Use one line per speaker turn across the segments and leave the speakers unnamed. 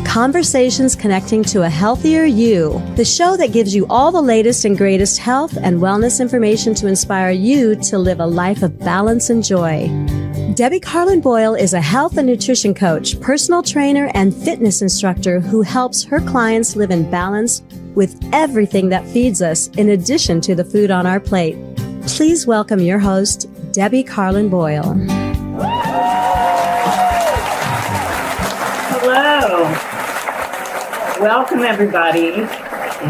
Conversations connecting to a healthier you. The show that gives you all the latest and greatest health and wellness information to inspire you to live a life of balance and joy. Debbie Carlin Boyle is a health and nutrition coach, personal trainer, and fitness instructor who helps her clients live in balance with everything that feeds us, in addition to the food on our plate. Please welcome your host, Debbie Carlin Boyle.
Hello. Welcome, everybody.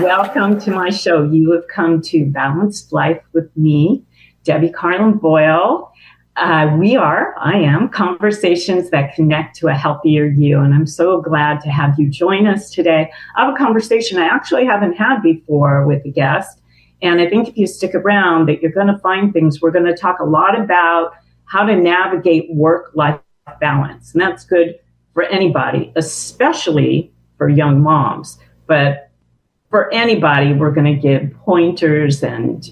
Welcome to my show. You have come to Balanced Life with me, Debbie Carlin Boyle. I am Conversations that Connect to a Healthier You. And I'm so glad to have you join us today. I have a conversation I actually haven't had before with a guest. And I think if you stick around that you're going to find things. We're going to talk a lot about how to navigate work-life balance. And that's good for anybody, especially for young moms. But for anybody, we're going to give pointers and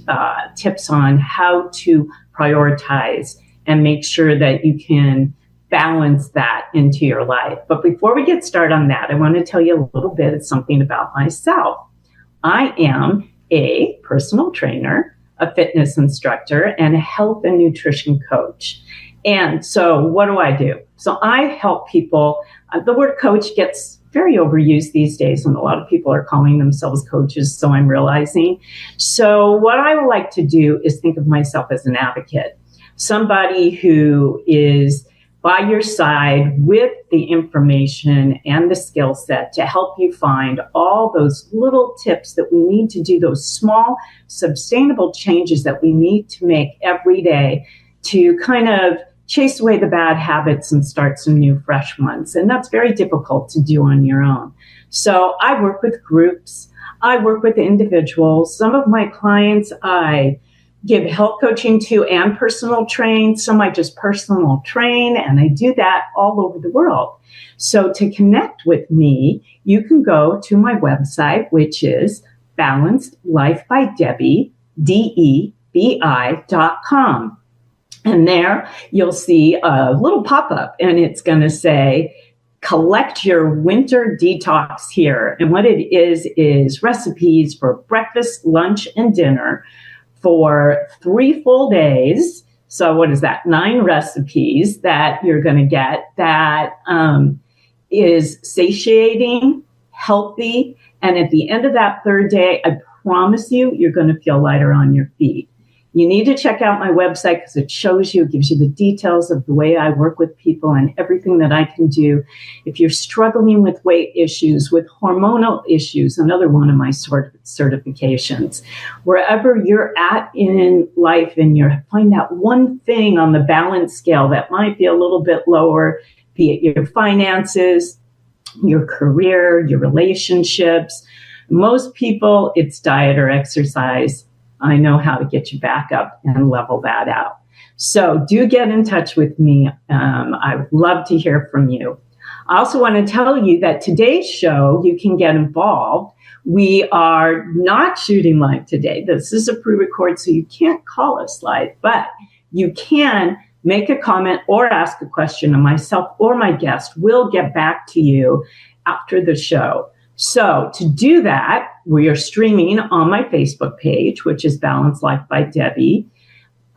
tips on how to prioritize and make sure that you can balance that into your life. But before we get started on that, I want to tell you a little bit of something about myself. I am a personal trainer, a fitness instructor, and a health and nutrition coach. And so what do? So I help people. The word coach gets very overused these days, and a lot of people are calling themselves coaches, so I'm realizing. So what I would like to do is think of myself as an advocate, somebody who is by your side with the information and the skill set to help you find all those little tips that we need to do, those small, sustainable changes that we need to make every day to kind of chase away the bad habits and start some new, fresh ones. And that's very difficult to do on your own. So I work with groups. I work with individuals. Some of my clients I give health coaching to and personal train. Some I just personal train, and I do that all over the world. So to connect with me, you can go to my website, which is Balanced Life by Debbie, DEBI.com. And there you'll see a little pop-up, and it's going to say, collect your winter detox here. And what it is recipes for breakfast, lunch, and dinner for 3 full days. So what is that? 9 recipes that you're going to get that is satiating, healthy. And at the end of that 3rd day, I promise you're going to feel lighter on your feet. You need to check out my website because it shows you, it gives you the details of the way I work with people and everything that I can do. If you're struggling with weight issues, with hormonal issues, another one of my certifications, wherever you're at in life and you find that one thing on the balance scale that might be a little bit lower, be it your finances, your career, your relationships. Most people, it's diet or exercise. I know how to get you back up and level that out. So do get in touch with me. I would love to hear from you. I also want to tell you that today's show, you can get involved. We are not shooting live today. This is a pre-record, so you can't call us live, but you can make a comment or ask a question, and myself or my guest will get back to you after the show. So to do that, we are streaming on my Facebook page, which is Balanced Life by Debbie,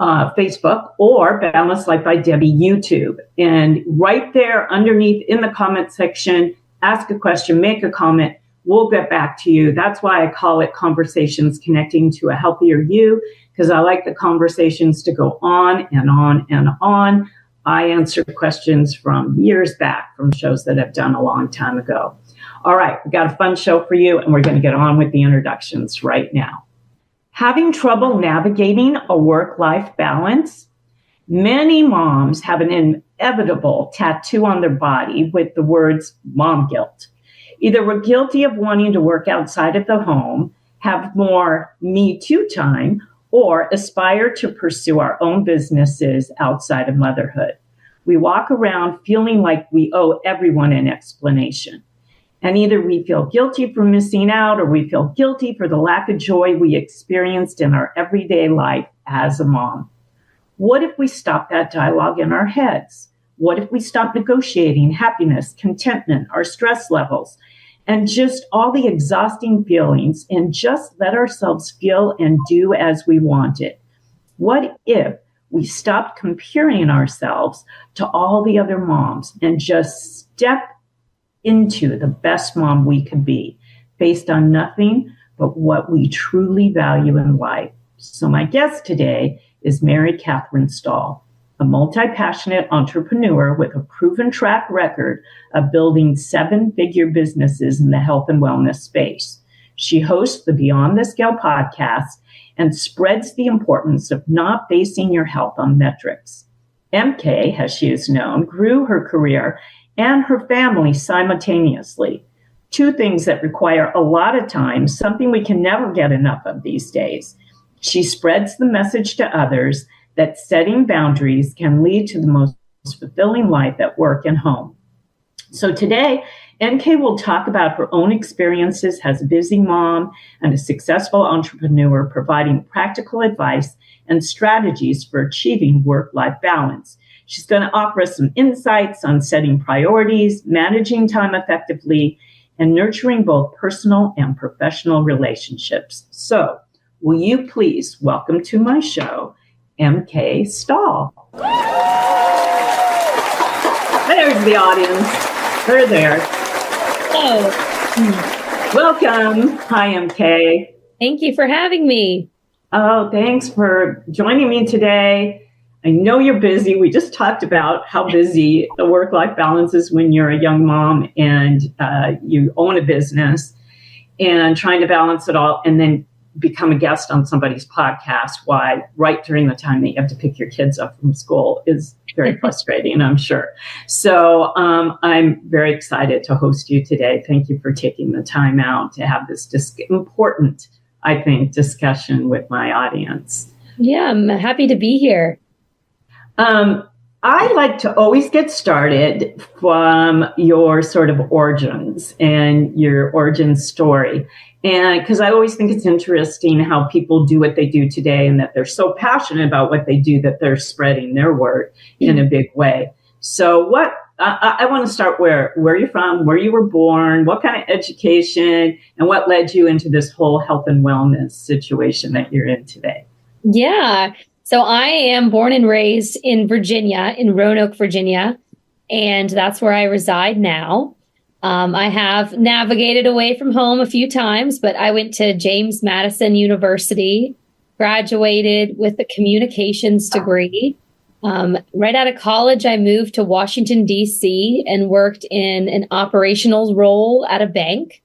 Facebook, or Balanced Life by Debbie YouTube. And right there underneath in the comment section, ask a question, make a comment. We'll get back to you. That's why I call it Conversations Connecting to a Healthier You, because I like the conversations to go on and on and on. I answer questions from years back from shows that I've done a long time ago. All right, we've got a fun show for you, and we're going to get on with the introductions right now. Having trouble navigating a work-life balance? Many moms have an inevitable tattoo on their body with the words mom guilt. Either we're guilty of wanting to work outside of the home, have more Me Too time, or aspire to pursue our own businesses outside of motherhood. We walk around feeling like we owe everyone an explanation. And either we feel guilty for missing out, or we feel guilty for the lack of joy we experienced in our everyday life as a mom. What if we stop that dialogue in our heads? What if we stop negotiating happiness, contentment, our stress levels, and just all the exhausting feelings and just let ourselves feel and do as we want it? What if we stopped comparing ourselves to all the other moms and just step into the best mom we could be based on nothing but what we truly value in life? So my guest today is Mary Katherine Stahl, a multi-passionate entrepreneur with a proven track record of building 7-figure businesses in the health and wellness space. She hosts the Beyond the Scale podcast and spreads the importance of not basing your health on metrics. MK, as she is known, grew her career and her family simultaneously. 2 things that require a lot of time, something we can never get enough of these days. She spreads the message to others that setting boundaries can lead to the most fulfilling life at work and home. So today, MK will talk about her own experiences as a busy mom and a successful entrepreneur, providing practical advice and strategies for achieving work-life balance. She's going to offer us some insights on setting priorities, managing time effectively, and nurturing both personal and professional relationships. So, will you please welcome to my show, MK Stahl. There's the audience. They're there.
Hello.
Welcome. Hi, MK.
Thank you for having me.
Oh, thanks for joining me today. I know you're busy. We just talked about how busy the work-life balance is when you're a young mom and you own a business and trying to balance it all and then become a guest on somebody's podcast right during the time that you have to pick your kids up from school is very frustrating, I'm sure. So I'm very excited to host you today. Thank you for taking the time out to have this important, I think, discussion with my audience.
Yeah, I'm happy to be here.
I like to always get started from your sort of origins and your origin story. And because I always think it's interesting how people do what they do today and that they're so passionate about what they do that they're spreading their word in a big way. So I want to start where you're from, where you were born, what kind of education, and what led you into this whole health and wellness situation that you're in today.
Yeah. So I am born and raised in Virginia, in Roanoke, Virginia, and that's where I reside now. I have navigated away from home a few times, but I went to James Madison University, graduated with a communications degree. Right out of college, I moved to Washington, D.C. and worked in an operational role at a bank.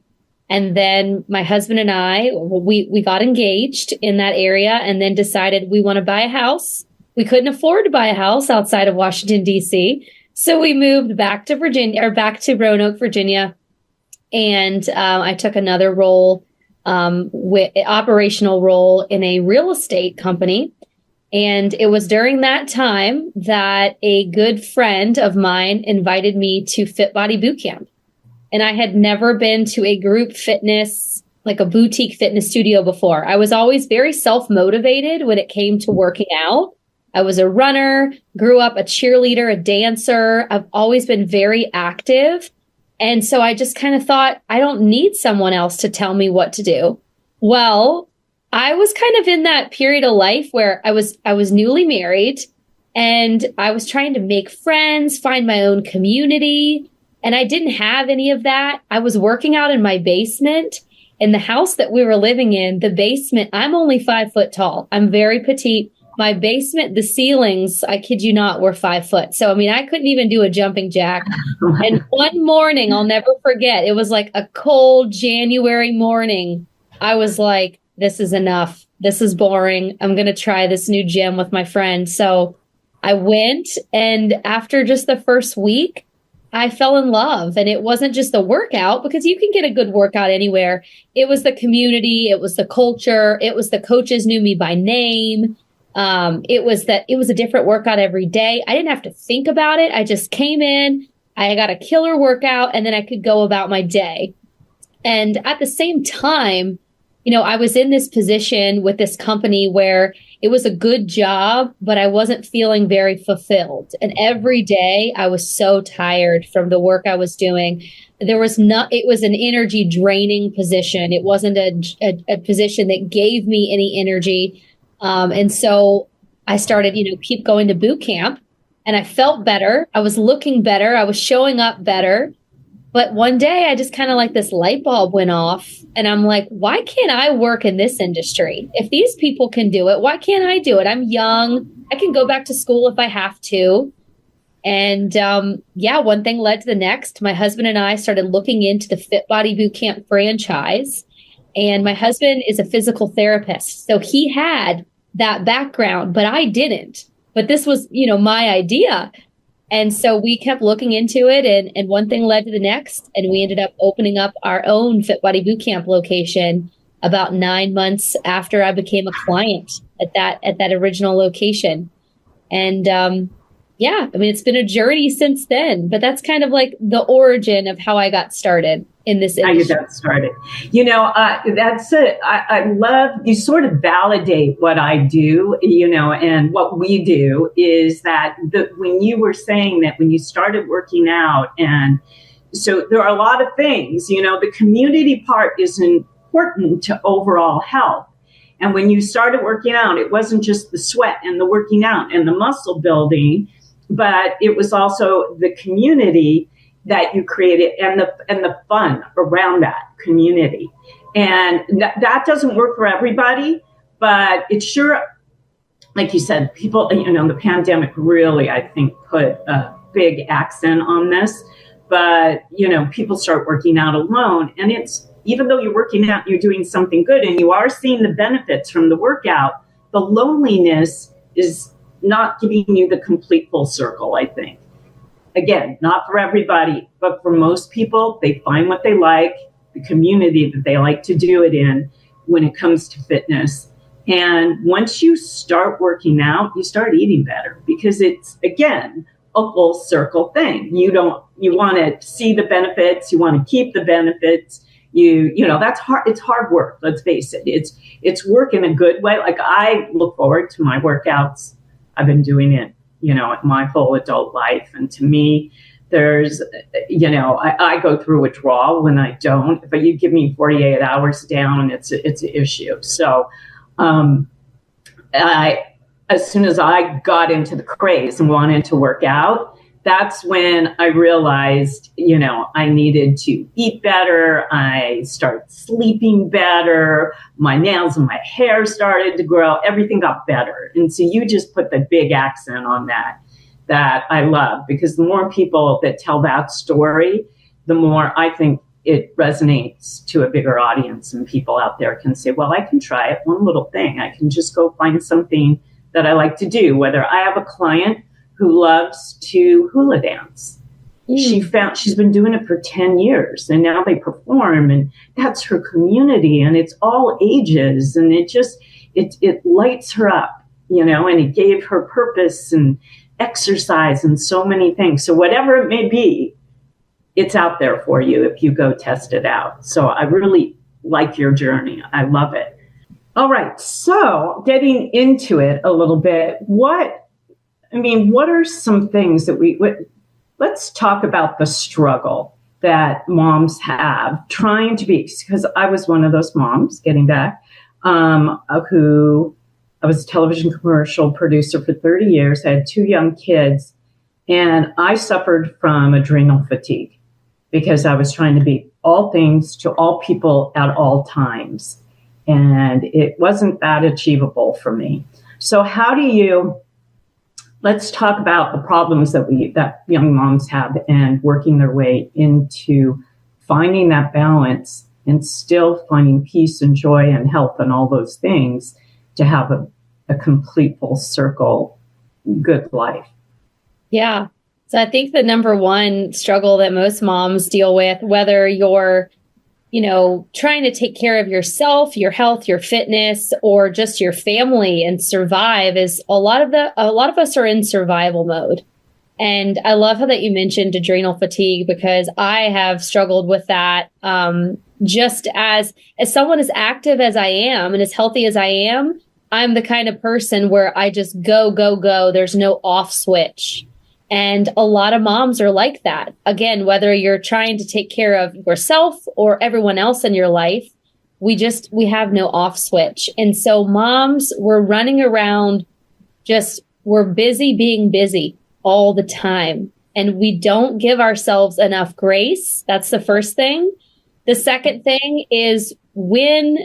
And then my husband and I, we got engaged in that area and then decided we want to buy a house. We couldn't afford to buy a house outside of Washington, D.C. So we moved back to back to Roanoke, Virginia. And I took another role, operational role in a real estate company. And it was during that time that a good friend of mine invited me to Fit Body Boot Camp. And I had never been to a group fitness, like a boutique fitness studio before. I was always very self-motivated when it came to working out. I was a runner, grew up a cheerleader, a dancer. I've always been very active. And so I just kind of thought, I don't need someone else to tell me what to do. Well, I was kind of in that period of life where I was newly married and I was trying to make friends, find my own community. And I didn't have any of that. I was working out in my basement. In the house that we were living in, the basement, I'm only 5 foot tall. I'm very petite. My basement, the ceilings, I kid you not, were 5 foot. So, I mean, I couldn't even do a jumping jack. And one morning, I'll never forget, it was like a cold January morning. I was like, this is enough. This is boring. I'm going to try this new gym with my friend. So I went, and after just the first week, I fell in love. And it wasn't just the workout, because you can get a good workout anywhere. It was the community. It was the culture. It was the coaches knew me by name. It was a different workout every day. I didn't have to think about it. I just came in, I got a killer workout, and then I could go about my day. And at the same time, I was in this position with this company where it was a good job, but I wasn't feeling very fulfilled. And every day I was so tired from the work I was doing. It was an energy draining position. It wasn't a position that gave me any energy. And so I started, keep going to boot camp, and I felt better. I was looking better. I was showing up better. But one day I just kind of like this light bulb went off, and I'm like, why can't I work in this industry? If these people can do it, why can't I do it? I'm young. I can go back to school if I have to. And one thing led to the next. My husband and I started looking into the Fit Body Bootcamp franchise. And my husband is a physical therapist. So he had that background, but I didn't. But this was, my idea. And so we kept looking into it, and one thing led to the next, and we ended up opening up our own Fit Body Bootcamp location about 9 months after I became a client at that original location. And it's been a journey since then, but that's kind of like the origin of how I got started in this industry.
How you got started. That's it. I love, you sort of validate what I do, and what we do is that when you were saying that when you started working out, and so there are a lot of things, the community part is important to overall health. And when you started working out, it wasn't just the sweat and the working out and the muscle building, but it was also the community that you created and the fun around that community. And that doesn't work for everybody, but it's sure, like you said, people, the pandemic really, I think, put a big accent on this. But, people start working out alone, and it's, even though you're working out, you're doing something good and you are seeing the benefits from the workout, the loneliness is not giving you the complete full circle, I think. Again, not for everybody, but for most people, they find what they like, the community that they like to do it in when it comes to fitness. And once you start working out, you start eating better, because it's, again, a full circle thing. You want to see the benefits, you want to keep the benefits. That's hard. It's hard work. Let's face it. It's work in a good way. Like, I look forward to my workouts. I've been doing it, my whole adult life. And to me, there's, I go through withdrawal when I don't, but you give me 48 hours down, it's an issue. So, as soon as I got into the craze and wanted to work out, that's when I realized, I needed to eat better. I started sleeping better. My nails and my hair started to grow. Everything got better. And so you just put the big accent on that I love, because the more people that tell that story, the more I think it resonates to a bigger audience, and people out there can say, well, I can try it. One little thing. I can just go find something that I like to do. Whether I have a client who loves to hula dance. She's been doing it for 10 years, and now they perform, and that's her community, and it's all ages, and it lights her up, and it gave her purpose and exercise and so many things. So whatever it may be, it's out there for you if you go test it out. So I really like your journey. I love it. All right. So getting into it a little bit, what are some things that let's talk about the struggle that moms have trying to be, because I was one of those moms, getting back, who I was a television commercial producer for 30 years. I had 2 young kids, and I suffered from adrenal fatigue because I was trying to be all things to all people at all times. And it wasn't that achievable for me. So let's talk about the problems that young moms have, and working their way into finding that balance and still finding peace and joy and health and all those things to have a complete full circle good life.
Yeah. So I think the number one struggle that most moms deal with, whether you're trying to take care of yourself, your health, your fitness, or just your family and survive, is a lot of us are in survival mode. And I love how that you mentioned adrenal fatigue, because I have struggled with that just as someone as active as I am and as healthy as I am, I'm the kind of person where I just go, go, go. There's no off switch. And a lot of moms are like that. Again, whether you're trying to take care of yourself or everyone else in your life, we have no off switch. And so moms, we're running around, we're busy being busy all the time. And we don't give ourselves enough grace. That's the first thing. The second thing is when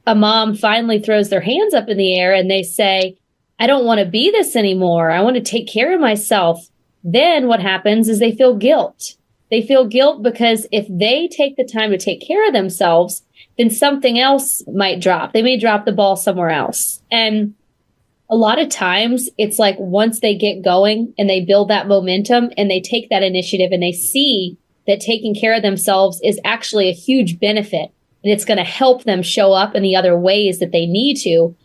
a mom finally throws their hands up in the air and they say, I don't want to be this anymore. I want to take care of myself. Then what happens is they feel guilt. They feel guilt because if they take the time to take care of themselves, then something else might drop. They may drop the ball somewhere else. And a lot of times it's like once they get going and they build that momentum and they take that initiative and they see that taking care of themselves is actually a huge benefit and it's going to help them show up in the other ways that they need to,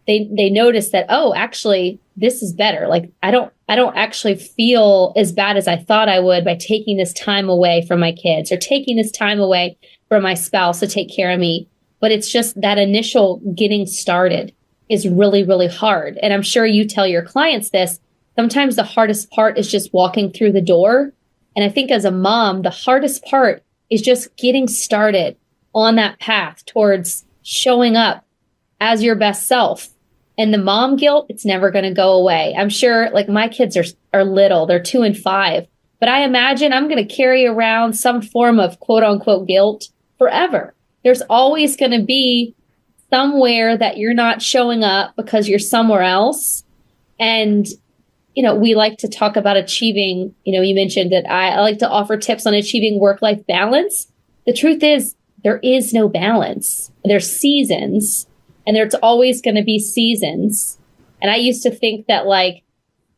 they notice that, oh, actually, this is better. Like I don't actually feel as bad as I thought I would by taking this time away from my kids or taking this time away from my spouse to take care of me. But it's just that initial getting started is really, really hard. And I'm sure you tell your clients this. Sometimes the hardest part is just walking through the door. And I think as a mom, the hardest part is just getting started on that path towards showing up as your best self. And the mom guilt, it's never going to go away. I'm sure like my kids are little, they're 2 and 5, but I imagine I'm going to carry around some form of quote unquote guilt forever. There's always going to be somewhere that you're not showing up because you're somewhere else. And, we like to talk about achieving, you mentioned that I like to offer tips on achieving work-life balance. The truth is there is no balance. There's seasons. And there's always going to be seasons. And I used to think that like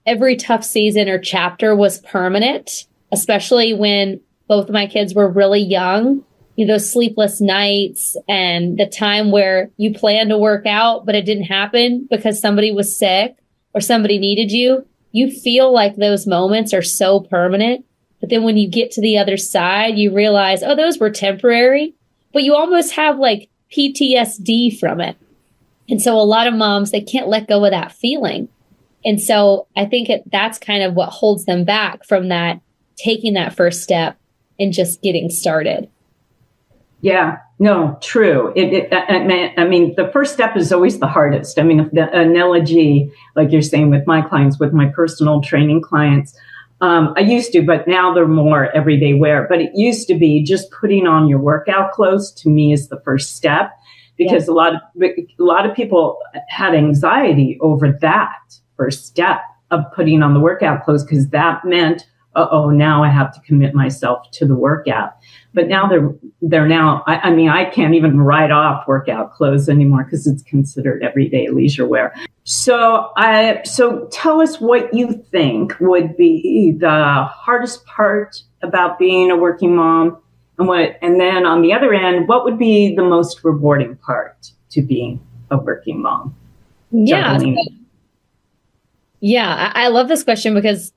every tough season or chapter was permanent, especially when both of my kids were really young. Those sleepless nights and the time where you planned to work out, but it didn't happen because somebody was sick or somebody needed you. You feel like those moments are so permanent. But then when you get to the other side, you realize, oh, those were temporary, but you almost have like PTSD from it. And so a lot of moms, they can't let go of that feeling. And so I think that's kind of what holds them back from that, taking that first step and just getting started.
Yeah, no, true. I mean, the first step is always the hardest. I mean, the analogy, like you're saying with my clients, with my personal training clients, I used to, but now they're more everyday wear. But it used to be just putting on your workout clothes to me is the first step. Because a lot of people had anxiety over that first step of putting on the workout clothes because that meant, now I have to commit myself to the workout. But now they're now. I mean, I can't even write off workout clothes anymore because it's considered everyday leisure wear. So tell us what you think would be the hardest part about being a working mom. And then on the other end, what would be the most rewarding part to being a working mom?
Yeah. I love this question because,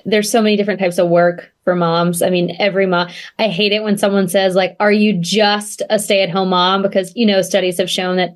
there's so many different types of work for moms. I mean, every mom, I hate it when someone says like, are you just a stay-at-home mom? Because, studies have shown that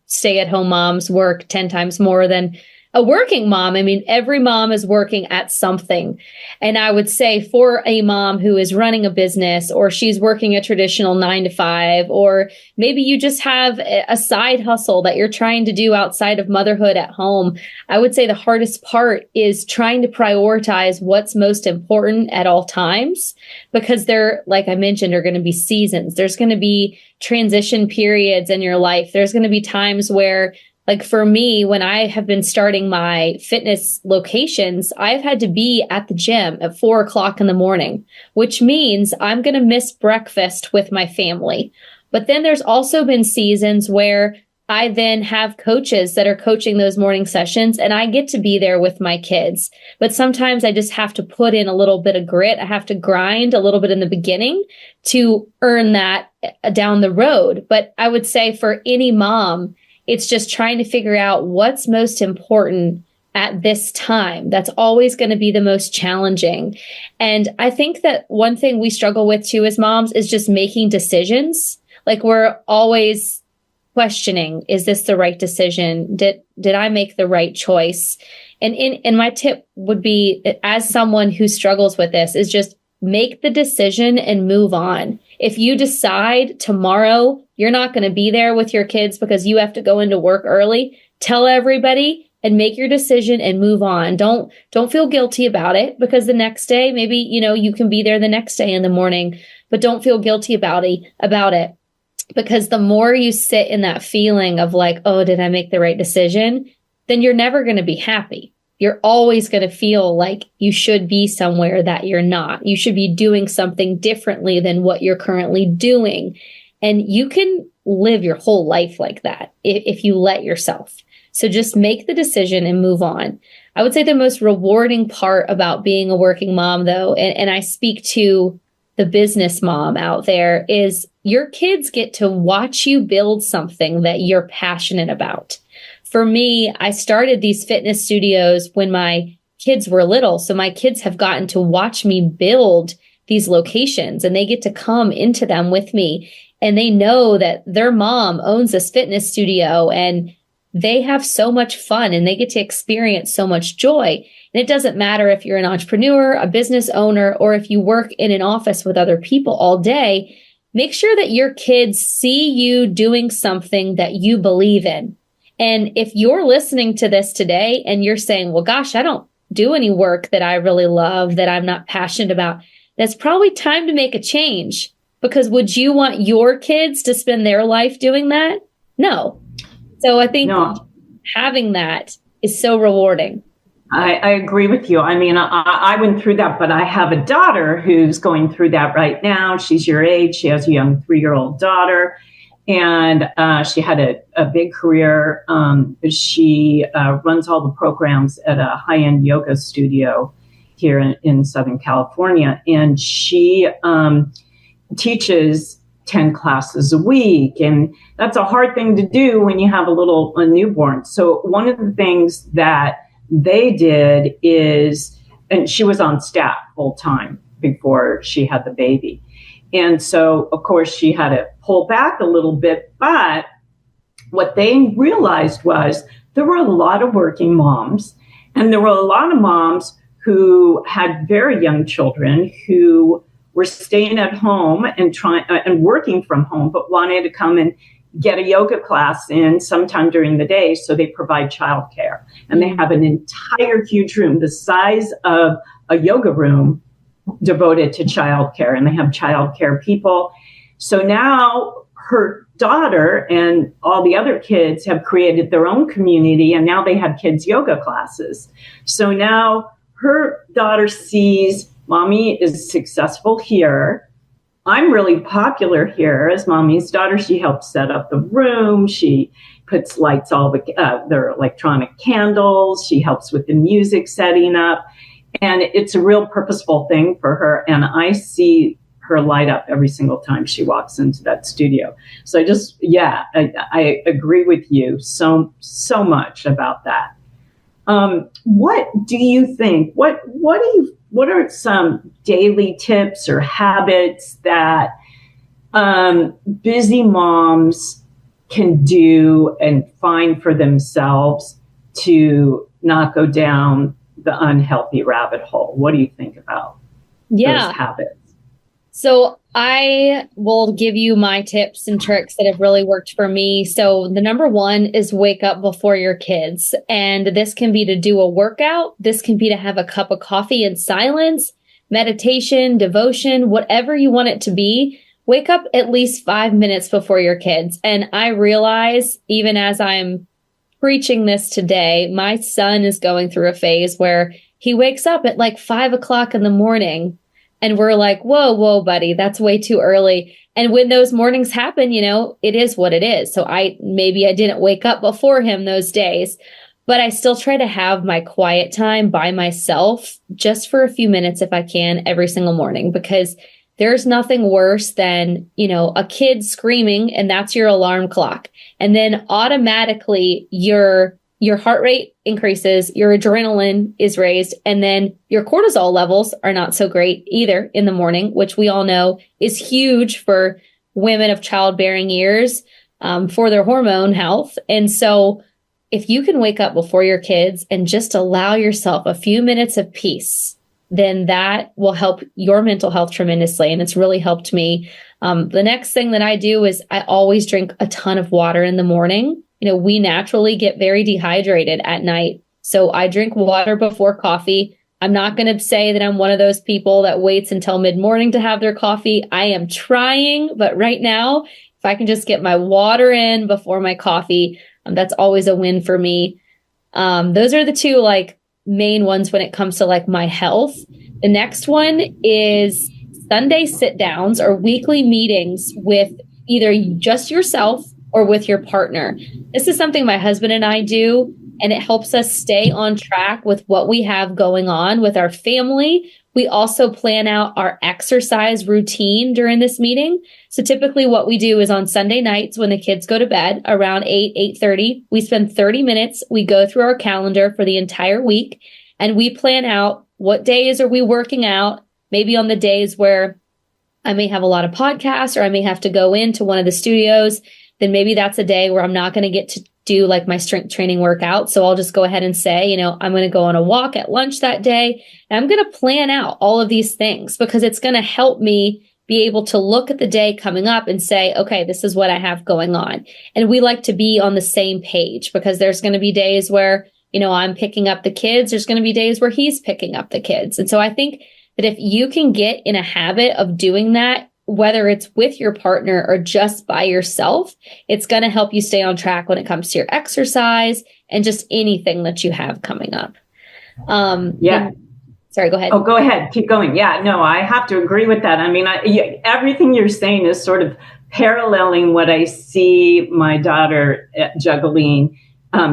stay-at-home moms work 10 times more than a working mom. I mean, every mom is working at something. And I would say for a mom who is running a business or she's working a traditional 9 to 5, or maybe you just have a side hustle that you're trying to do outside of motherhood at home, I would say the hardest part is trying to prioritize what's most important at all times, because there, like I mentioned, are going to be seasons. There's going to be transition periods in your life. There's going to be times where, like for me, when I have been starting my fitness locations, I've had to be at the gym at 4:00 in the morning, which means I'm going to miss breakfast with my family. But then there's also been seasons where I then have coaches that are coaching those morning sessions and I get to be there with my kids. But sometimes I just have to put in a little bit of grit. I have to grind a little bit in the beginning to earn that down the road. But I would say for any mom, it's just trying to figure out what's most important at this time. That's always going to be the most challenging. And I think that one thing we struggle with too as moms is just making decisions. Like we're always questioning, is this the right decision? Did I make the right choice? And my tip would be, as someone who struggles with this, is just make the decision and move on. If you decide tomorrow you're not going to be there with your kids because you have to go into work early, tell everybody and make your decision and move on. Don't feel guilty about it, because the next day, maybe, you can be there the next day in the morning, but don't feel guilty about it. Because the more you sit in that feeling of like, oh, did I make the right decision? Then you're never going to be happy. You're always going to feel like you should be somewhere that you're not. You should be doing something differently than what you're currently doing. And you can live your whole life like that if you let yourself. So just make the decision and move on. I would say the most rewarding part about being a working mom, though, and I speak to the business mom out there, is your kids get to watch you build something that you're passionate about. For me, I started these fitness studios when my kids were little. So my kids have gotten to watch me build these locations, and they get to come into them with me. And they know that their mom owns this fitness studio, and they have so much fun and they get to experience so much joy. And it doesn't matter if you're an entrepreneur, a business owner, or if you work in an office with other people all day. Make sure that your kids see you doing something that you believe in. And if you're listening to this today and you're saying, well, gosh, I don't do any work that I really love, that I'm not passionate about, that's probably time to make a change. Because would you want your kids to spend their life doing that? No. So I think having that is so rewarding.
I agree with you. I mean, I went through that, but I have a daughter who's going through that right now. She's your age. She has a young 3-year-old daughter. And she had a big career. She runs all the programs at a high-end yoga studio here in Southern California. And she teaches 10 classes a week. And that's a hard thing to do when you have a newborn. So one of the things that they did is, and she was on staff full time before she had the baby. And so, of course, she had to pull back a little bit. But what they realized was there were a lot of working moms, and there were a lot of moms who had very young children who were staying at home and working from home, but wanted to come and get a yoga class in sometime during the day. So they provide childcare, and they have an entire huge room the size of a yoga room devoted to childcare, and they have childcare people. So now her daughter and all the other kids have created their own community, and now they have kids yoga classes. So now her daughter sees mommy is successful here. I'm really popular here as mommy's daughter. She helps set up the room. She puts lights, all their electronic candles. She helps with the music setting up. And it's a real purposeful thing for her. And I see her light up every single time she walks into that studio. So I agree with you so much about that. What do you think? What are some daily tips or habits that busy moms can do and find for themselves to not go down the unhealthy rabbit hole? What do you think about those habits?
So I will give you my tips and tricks that have really worked for me. So the number one is wake up before your kids. And this can be to do a workout. This can be to have a cup of coffee in silence, meditation, devotion, whatever you want it to be. Wake up at least 5 minutes before your kids. And I realize, even as I'm preaching this today, my son is going through a phase where he wakes up at like 5 o'clock in the morning. And we're like, whoa, buddy, that's way too early. And when those mornings happen, it is what it is. So maybe I didn't wake up before him those days, but I still try to have my quiet time by myself just for a few minutes if I can every single morning, because there's nothing worse than, a kid screaming and that's your alarm clock. And then automatically you're your heart rate increases, your adrenaline is raised, and then your cortisol levels are not so great either in the morning, which we all know is huge for women of childbearing years, for their hormone health. And so if you can wake up before your kids and just allow yourself a few minutes of peace, then that will help your mental health tremendously. And it's really helped me. The next thing that I do is I always drink a ton of water in the morning. We naturally get very dehydrated at night. So I drink water before coffee. I'm not going to say that I'm one of those people that waits until mid-morning to have their coffee. I am trying, but right now, if I can just get my water in before my coffee, that's always a win for me. Those are the two main ones when it comes to my health. The next one is Sunday sit downs or weekly meetings with either just yourself or with your partner. This is something my husband and I do, and it helps us stay on track with what we have going on with our family. We also plan out our exercise routine during this meeting. So typically what we do is on Sunday nights when the kids go to bed around 8:30, we spend 30 minutes. We go through our calendar for the entire week and we plan out what days are we working out. Maybe on the days where I may have a lot of podcasts or I may have to go into one of the studios, then maybe that's a day where I'm not going to get to do my strength training workout. So I'll just go ahead and say, I'm going to go on a walk at lunch that day. And I'm going to plan out all of these things because it's going to help me be able to look at the day coming up and say, okay, this is what I have going on. And we like to be on the same page because there's going to be days where, I'm picking up the kids. There's going to be days where he's picking up the kids. And so I think that if you can get in a habit of doing that, whether it's with your partner or just by yourself, it's going to help you stay on track when it comes to your exercise and just anything that you have coming up. Sorry, go ahead.
Oh, go ahead. Keep going. Yeah, no, I have to agree with that. I mean, everything you're saying is sort of paralleling what I see my daughter juggling.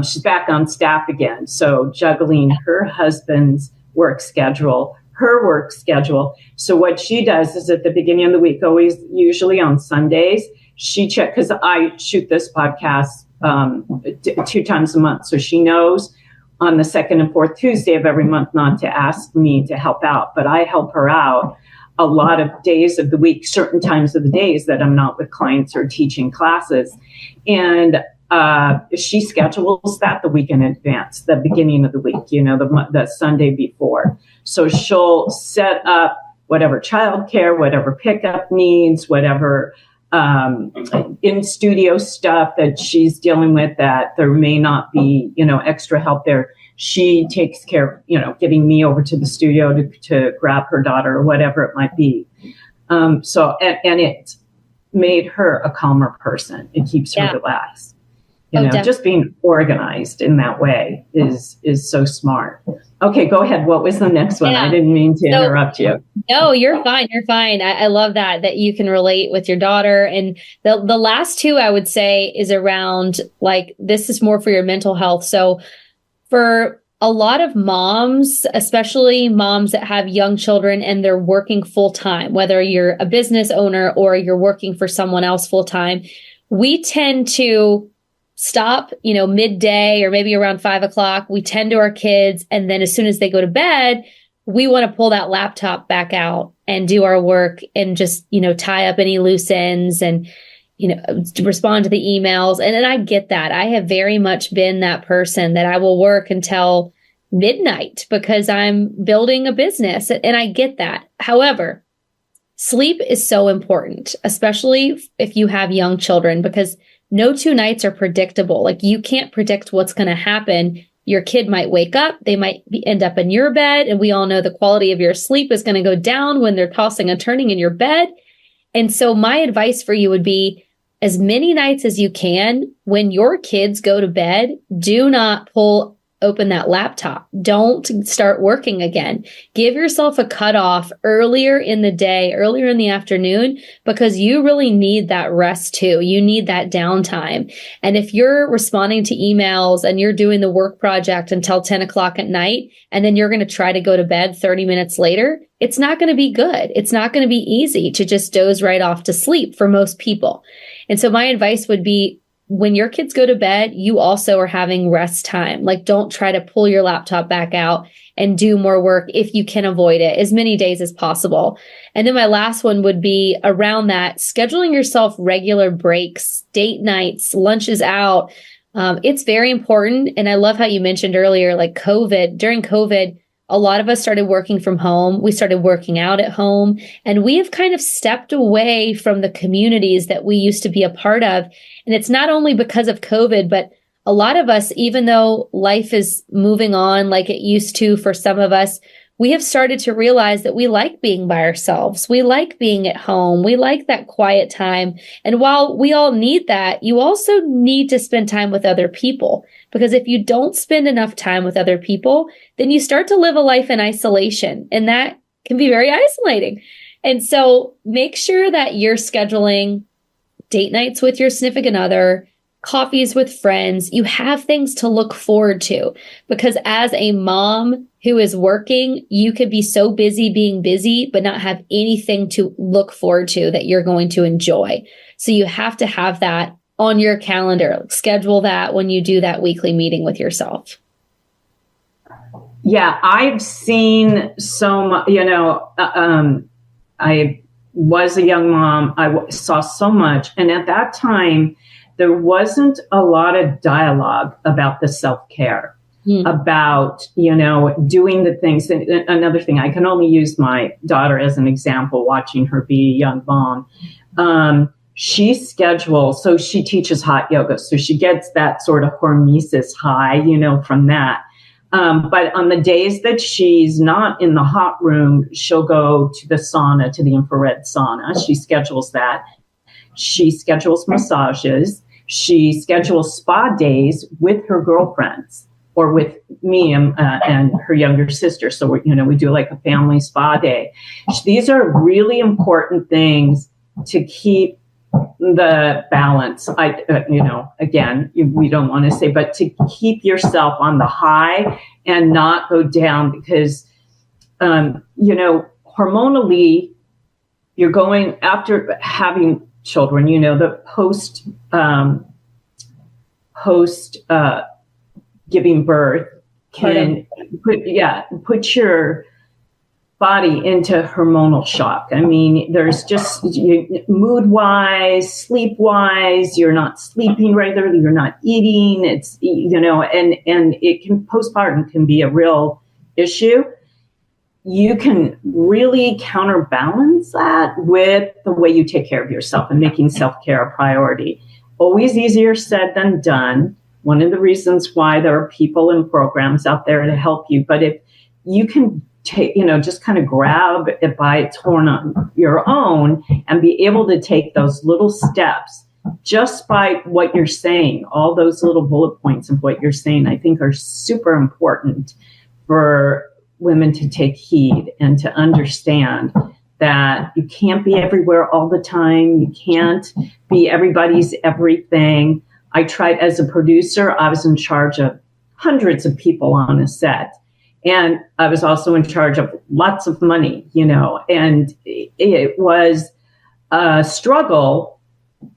She's back on staff again. So juggling her husband's work schedule, her work schedule. So what she does is at the beginning of the week, usually on Sundays, she checks, because I shoot this podcast 2 times a month. So she knows on the second and fourth Tuesday of every month not to ask me to help out, but I help her out a lot of days of the week, certain times of the days that I'm not with clients or teaching classes. And she schedules that the week in advance, the beginning of the week, the Sunday before. So she'll set up whatever childcare, whatever pickup needs, whatever in studio stuff that she's dealing with that there may not be, extra help there. She takes care of, getting me over to the studio to grab her daughter or whatever it might be. And it made her a calmer person. It keeps her relaxed. Just being organized in that way is so smart. Okay, go ahead. What was the next one? I didn't mean to interrupt you.
No, you're fine. You're fine. I love that you can relate with your daughter. And the last two I would say is around this is more for your mental health. So for a lot of moms, especially moms that have young children and they're working full time, whether you're a business owner or you're working for someone else full time, we tend to stop, midday or maybe around 5 o'clock. We tend to our kids. And then as soon as they go to bed, we want to pull that laptop back out and do our work and just, tie up any loose ends and, respond to the emails. And I get that. I have very much been that person that I will work until midnight because I'm building a business. And I get that. However, sleep is so important, especially if you have young children, because no 2 nights are predictable. You can't predict what's going to happen. Your kid might wake up. They might end up in your bed. And we all know the quality of your sleep is going to go down when they're tossing and turning in your bed. And so my advice for you would be as many nights as you can, when your kids go to bed, do not open that laptop. Don't start working again. Give yourself a cutoff earlier in the day, earlier in the afternoon, because you really need that rest too. You need that downtime. And if you're responding to emails and you're doing the work project until 10 o'clock at night, and then you're going to try to go to bed 30 minutes later, it's not going to be good. It's not going to be easy to just doze right off to sleep for most people. And so my advice would be, when your kids go to bed, you also are having rest time. Like, don't try to pull your laptop back out and do more work if you can avoid it as many days as possible. And then my last one would be around that, scheduling yourself regular breaks, date nights, lunches out. It's very important. And I love how you mentioned earlier, like during COVID, a lot of us started working from home. We started working out at home, and we have kind of stepped away from the communities that we used to be a part of. And it's not only because of COVID, but a lot of us, even though life is moving on like it used to for some of us, we have started to realize that we like being by ourselves. We like being at home. We like that quiet time. And while we all need that, you also need to spend time with other people. Because if you don't spend enough time with other people, then you start to live a life in isolation. And that can be very isolating. And so make sure that you're scheduling date nights with your significant other, coffees with friends. You have things to look forward to, because as a mom who is working, you could be so busy being busy, but not have anything to look forward to that you're going to enjoy. So you have to have that on your calendar. Schedule that when you do that weekly meeting with yourself.
Yeah, I've seen so much, I was a young mom. I saw so much. And at that time, there wasn't a lot of dialogue about the self-care, about, doing the things. And another thing, I can only use my daughter as an example, watching her be a young mom. She schedules, so she teaches hot yoga. So she gets that sort of hormesis high, from that. But on the days that she's not in the hot room, she'll go to the sauna, to the infrared sauna. She schedules that. She schedules massages. She schedules spa days with her girlfriends or with me and her younger sister. So, we do like a family spa day. These are really important things to keep the balance. Again, we don't want to say, but to keep yourself on the high and not go down, because, hormonally, you're going after having children, the post giving birth can put your body into hormonal shock. I mean, there's just mood wise, sleep wise, you're not sleeping regularly, you're not eating. It's, and it can, postpartum can be a real issue. You can really counterbalance that with the way you take care of yourself and making self-care a priority. Always easier said than done. One of the reasons why there are people and programs out there to help you. But if you can take, just kind of grab it by its horn on your own and be able to take those little steps just by what you're saying, all those little bullet points of what you're saying, I think are super important for women to take heed and to understand that you can't be everywhere all the time. You can't be everybody's everything. I tried as a producer, I was in charge of hundreds of people on a set. And I was also in charge of lots of money, and it was a struggle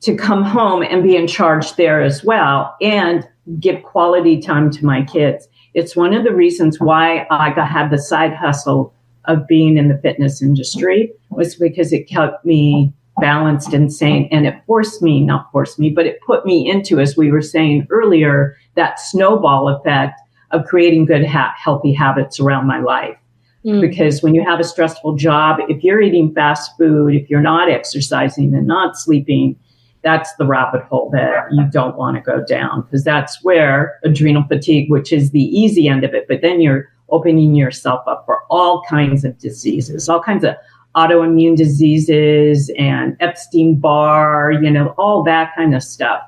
to come home and be in charge there as well and give quality time to my kids. It's one of the reasons why I had the side hustle of being in the fitness industry, was because it kept me balanced and sane, and it but it put me into, as we were saying earlier, that snowball effect of creating good, healthy habits around my life. Because when you have a stressful job, if you're eating fast food, if you're not exercising and not sleeping, that's the rabbit hole that you don't want to go down, because that's where adrenal fatigue, which is the easy end of it, but then you're opening yourself up for all kinds of diseases, all kinds of autoimmune diseases and Epstein-Barr, all that kind of stuff.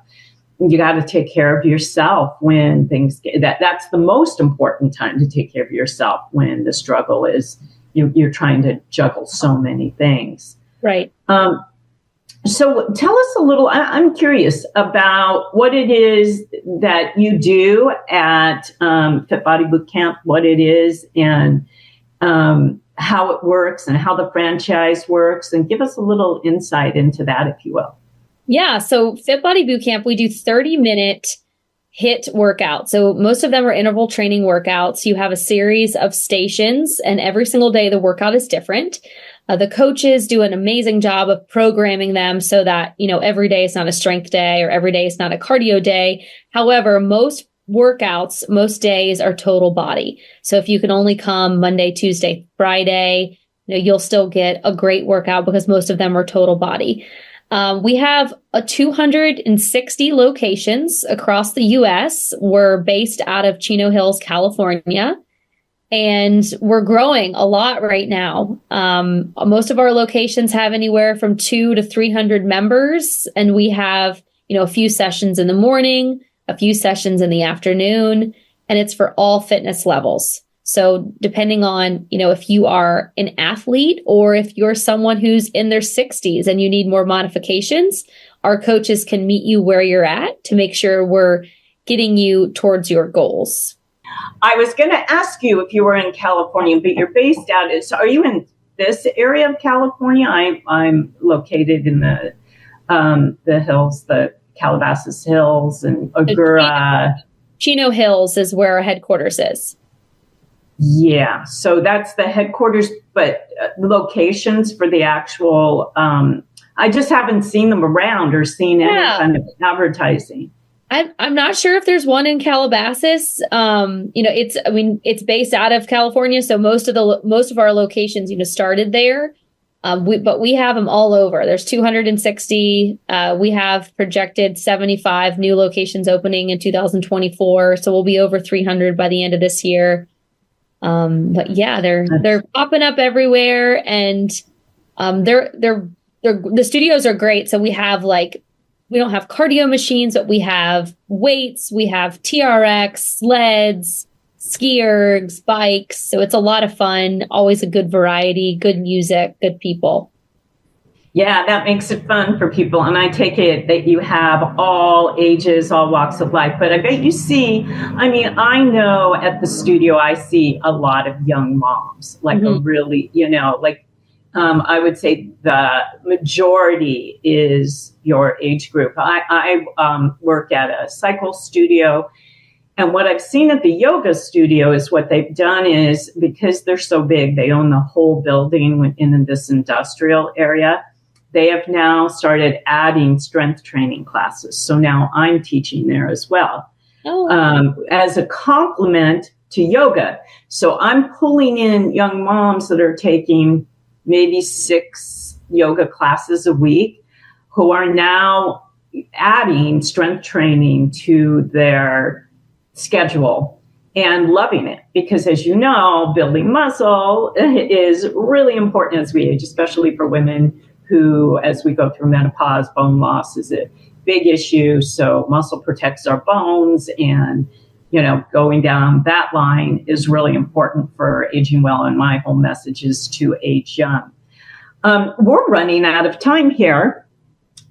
You got to take care of yourself when things that's the most important time to take care of yourself, when the struggle is you're trying to juggle so many things.
Right.
So tell us a little, I'm curious about what it is that you do at Fit Body Boot Camp, what it is, and how it works and how the franchise works, and give us a little insight into that, if you will.
Yeah. So Fit Body Bootcamp, we do 30-minute HIIT workouts. So most of them are interval training workouts. You have a series of stations, and every single day the workout is different. The coaches do an amazing job of programming them so that, every day is not a strength day or every day is not a cardio day. However, most workouts, most days are total body. So if you can only come Monday, Tuesday, Friday, you'll still get a great workout because most of them are total body. We have 260 locations across the U.S. We're based out of Chino Hills, California, and we're growing a lot right now. Most of our locations have anywhere from 200 to 300 members, and we have, a few sessions in the morning, a few sessions in the afternoon, and it's for all fitness levels. So depending on, if you are an athlete or if you're someone who's in their 60s and you need more modifications, our coaches can meet you where you're at to make sure we're getting you towards your goals.
I was going to ask you if you were in California, but you're based out of, so are you in this area of California? I'm located in the hills, the Calabasas Hills and Agoura.
Chino Hills is where our headquarters is.
Yeah, so that's the headquarters, but locations for the actual, I just haven't seen them around or seen any kind of advertising.
I'm not sure if there's one in Calabasas. It's based out of California, so most of our locations, started there. But we have them all over. There's 260. We have projected 75 new locations opening in 2024, so we'll be over 300 by the end of this year. But yeah, they're popping up everywhere, and the studios are great. So we have we don't have cardio machines, but we have weights, we have TRX, sleds, ski ergs, bikes. So it's a lot of fun, always a good variety, good music, good people.
Yeah, that makes it fun for people. And I take it that you have all ages, all walks of life. But I bet you see, I know at the studio, I see a lot of young moms, a really, I would say the majority is your age group. I work at a cycle studio. And what I've seen at the yoga studio is what they've done is, because they're so big, they own the whole building in this industrial area. They have now started adding strength training classes. So now I'm teaching there as well, as a complement to yoga. So I'm pulling in young moms that are taking maybe 6 yoga classes a week who are now adding strength training to their schedule and loving it. Because as you know, building muscle is really important as we age, especially for women who, as we go through menopause, bone loss is a big issue. So muscle protects our bones, and, going down that line is really important for aging well. And my whole message is to age young. We're running out of time here.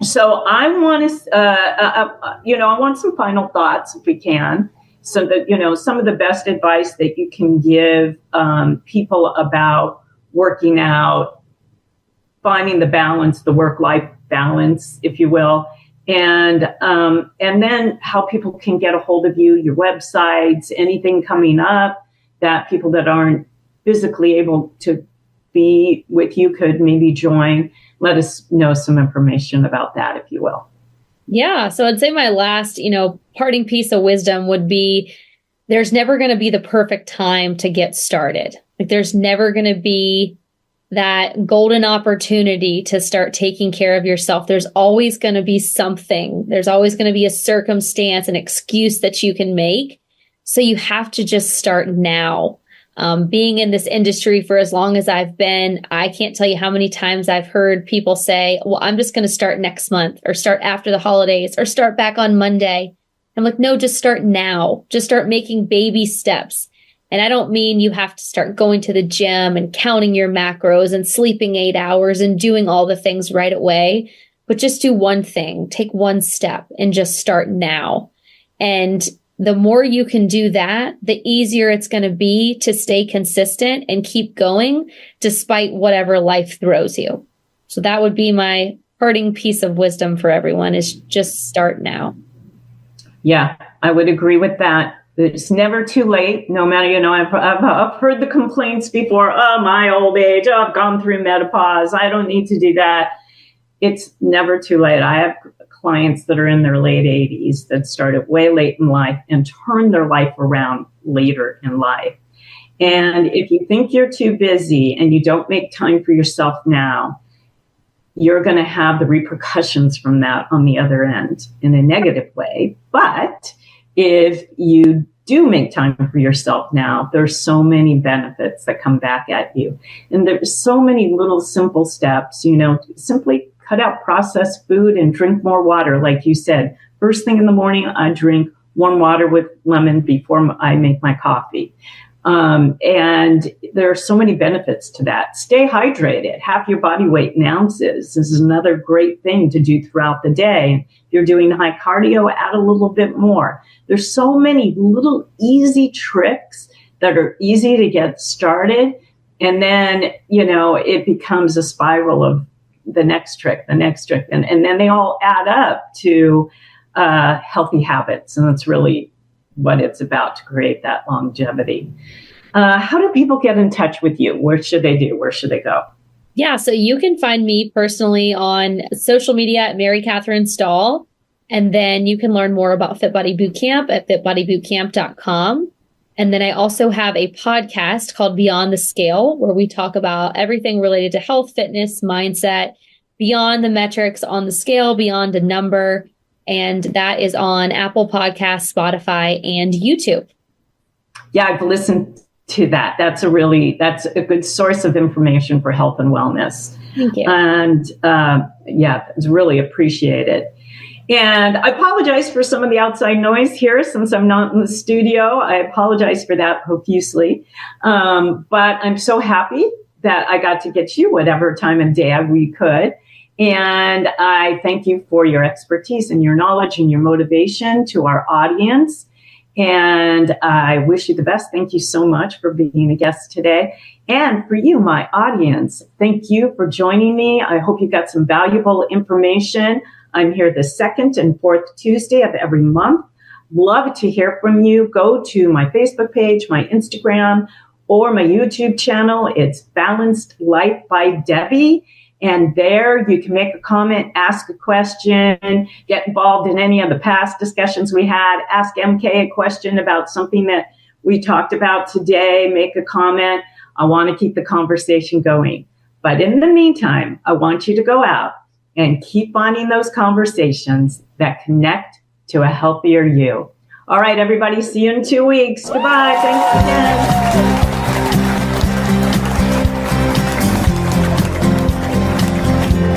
So I want to, I want some final thoughts if we can. So that, some of the best advice that you can give people about working out, finding the balance, the work-life balance, if you will, and then how people can get a hold of you, your websites, anything coming up that people that aren't physically able to be with you could maybe join. Let us know some information about that, if you will.
Yeah. So I'd say my last, parting piece of wisdom would be there's never going to be the perfect time to get started. There's never going to be that golden opportunity to start taking care of yourself. There's always going to be something. There's always going to be a circumstance, an excuse that you can make. So you have to just start now. Being in this industry for as long as I've been, I can't tell you how many times I've heard people say, well, I'm just going to start next month or start after the holidays or start back on Monday. I'm like, no, just start now. Just start making baby steps. And I don't mean you have to start going to the gym and counting your macros and sleeping 8 hours and doing all the things right away, but just do one thing, take one step and just start now. And the more you can do that, the easier it's going to be to stay consistent and keep going despite whatever life throws you. So that would be my parting piece of wisdom for everyone is just start now.
Yeah, I would agree with that. It's never too late. No matter, I've heard the complaints before. Oh, my old age. Oh, I've gone through menopause. I don't need to do that. It's never too late. I have clients that are in their late 80s that started way late in life and turned their life around later in life. And if you think you're too busy and you don't make time for yourself now, you're going to have the repercussions from that on the other end in a negative way. But if you do make time for yourself now, there's so many benefits that come back at you. And there's so many little simple steps, simply cut out processed food and drink more water. Like you said, first thing in the morning, I drink warm water with lemon before I make my coffee. And there are so many benefits to that. Stay hydrated, half your body weight in ounces. This is another great thing to do throughout the day. If you're doing high cardio, add a little bit more. There's so many little easy tricks that are easy to get started. And then, it becomes a spiral of the next trick. And then they all add up to healthy habits. And that's really what it's about, to create that longevity. How do people get in touch with you? Where should they do? Where should they go?
Yeah, so you can find me personally on social media at Mary Katherine Stahl. And then you can learn more about Fit Body Bootcamp at fitbodybootcamp.com. And then I also have a podcast called Beyond the Scale, where we talk about everything related to health, fitness, mindset, beyond the metrics on the scale, beyond a number. And that is on Apple Podcasts, Spotify, and YouTube. Yeah,
I've listened to that. That's a good source of information for health and wellness.
Thank you.
And it's really appreciated. And I apologize for some of the outside noise here since I'm not in the studio. I apologize for that profusely. But I'm so happy that I got to get you whatever time of day we could. And I thank you for your expertise and your knowledge and your motivation to our audience. And I wish you the best. Thank you so much for being a guest today. And for you, my audience, thank you for joining me. I hope you got some valuable information. I'm here the second and fourth Tuesday of every month. Love to hear from you. Go to my Facebook page, my Instagram, or my YouTube channel. It's Balanced Life by Debbie. And there you can make a comment, ask a question, get involved in any of the past discussions we had, ask MK a question about something that we talked about today, make a comment. I want to keep the conversation going. But in the meantime, I want you to go out and keep finding those conversations that connect to a healthier you. All right, everybody, see you in 2 weeks. Goodbye. Thanks again.